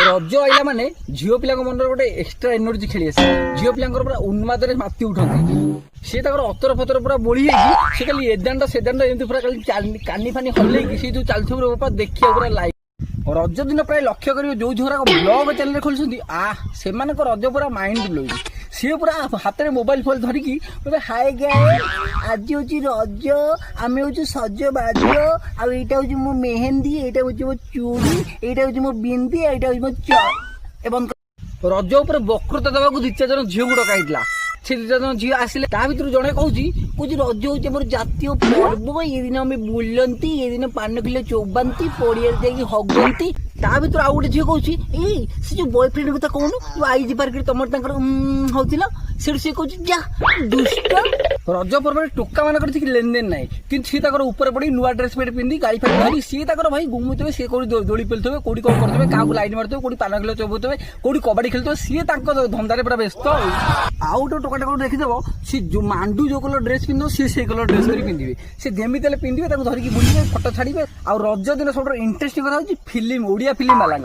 रज आइला माने झील पिला मन गोटे एक्सट्रा एनर्जी खेली आसे झील पिला पूरा उन्माद माति उठती सी अतर फतर पूरा बोली से खाली एदांड सेदांड एमती पूरा खाली कानी फानी हल्ले सी जो चलते देखिए पूरा लाइक रज दिन प्राय लक्ष्य कर जो झोरा ब्लॉग चैनल खोलुंट से रज पूरा माइंड ब्लोइंग सी पूरा हाथ में मोबाइल फोन धरिकी हाय गाइस आज हूँ रज आम हूँ सजबाज आईटा हूँ मो मेहेंदी एटा हूँ मो चूड़ी एटा हूँ मो बिंदी एटा हूँ मो रज उपर वक्रता देवा दी चार जन झील को डकाइला से दी चार जन झील आसिले भर जड़े कौच रज हूँ मोर जातीय पर्व ये दिन आम बुलती ये दिन पान किलो चौबाती पड़िया जाकि हगती भर आउ गोटे झील कौन से जो बॉयफ्रेंड कथा कहून जो आईजी पार्क तुम होता से कौन जा दुष्ट रज पर्व टोका मान लेन देन ना कि सी ऊपर पड़ी नुआ ड्रेस पेट पिंधि गाड़ी फाड़ी धरी सी भाई घुमुवे सी दोली पेलुवे कौटी कौन करेंगे क्या लाइन मारुवे कौटी पान किलो चौबुवे कौटी कबाड़ी खेलुवे सी धंदारे पूरा व्यस्त आउ गोटे टोकाटा कौन देखीदेव सी जो मांडू जो कलर ड्रेस पिंध सी कलर ड्रेस कर पिंधे सी जेमी तेल पिंधे धरिकी बुले फटो छाड़े आउ रज दिन सब इंटरेस्टिंग कथा हूँ फिल्म ओडिया फिल्म वाला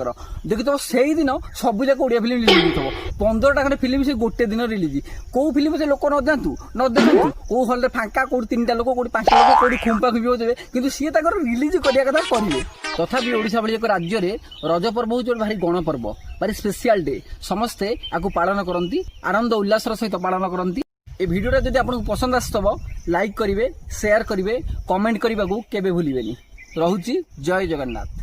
देखिए से दिन सब जाक ओडिया फिल्म रिलीज हो 15टा खंडे फिल्म से गोटे दिन रिलीज कौ फिल्म से लोक न जातु न देखु कौ हल फांका कौट 3टा लोक कौट 5टा लोक कौट खुंपा खुंपी होते कितु सी रिलीज करिया कथा करेंगे तथापि ओडिशा भली एक राज्य में रज पर्व हूँ भारी गणपर्व भारी स्पेशल डे समस्ते आपको पालन करती आनंद उल्लास सहित पालन करती ए भिडियोटा जदि आपको पसंद आसुव लाइक करेंगे शेयर करेंगे कमेंट करने को केबे भूलिबेनी। रहुची जय जगन्नाथ।